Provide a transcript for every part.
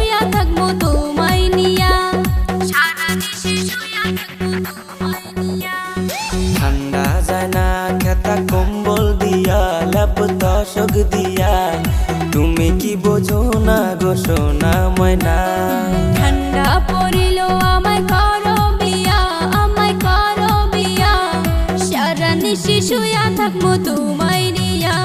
শুয়া থাকবো তোমায় নিয়া, সারা নিশি শুয়া থাকবো তোমায় নিয়া। ঠান্ডা যায় না খেতা কম্বল দিয়া, লেপ তোষক দিয়া, তুমি কি বোঝো না গো সোনা ময়না। ঠান্ডা পড়িল আমায় করো বিয়া, আমায় করো বিয়া, সারা নিশি শুয়া থাকবো তোমায় নিয়া।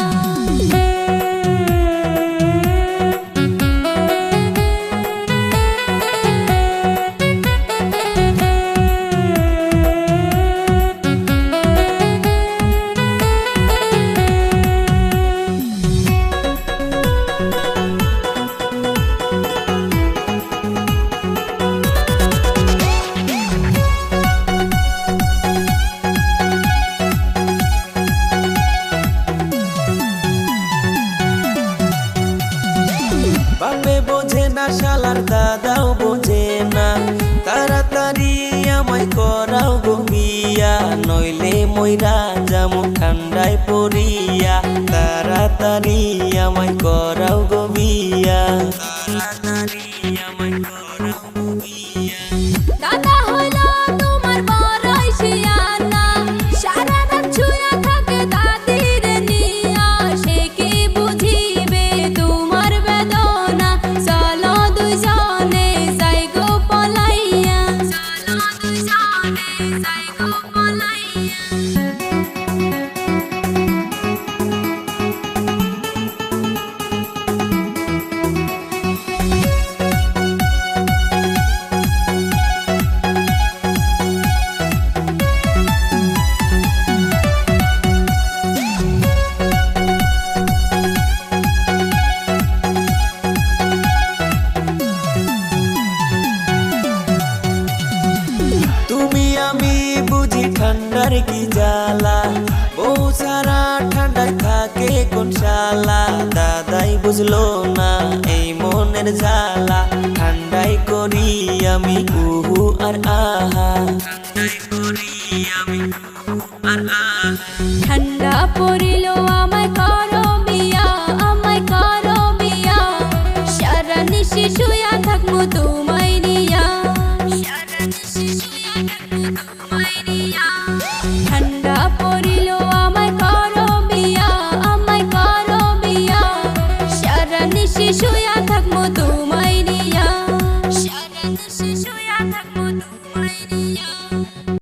বাপে বোঝে না শালার দাদাও বোঝে না, তাড়াতাড়ি আমায় করাও গো বিয়া, নইলে মইরা যামু ঠান্ডায় পড়িয়া, তাড়াতাড়ি আমায় করাও গো বিয়া, তাড়াতাড়ি আমায় করাও গো বিয়া। দাদা হলো তোমার বড়ই শিয়ানা, সারা রাত শুয়া থাকে দাদির নিয়া, সে কি বুঝিবে তোমার বেদনা, চলো দুজনে যাই গো পলাইয়া, চলো দুজনে যাই গো পলাইয়া। তুমি আমি বুঝি ঠান্ডার কি জ্বালা, বউ সারা ঠান্ডায় থাকে কোন শালা, দাদাই বুঝলো না এই মনের জ্বালা, ঠান্ডায় করি আমি উহু আর আহা, ঠান্ডায় করি আমি উহু আর আহা। ঠান্ডা পড়িল আমায় করো বিয়া, আমায় করো বিয়া, সারা নিশি শুয়া থাকবো তোমায় নিয়া, সারা নিশি শুয়া থাকবো তোমায় নিয়া। ঠান্ডা পড়িল আমায় করো বিয়া, আমায় করো বিয়া, সারা নিশি শুয়া থাকবো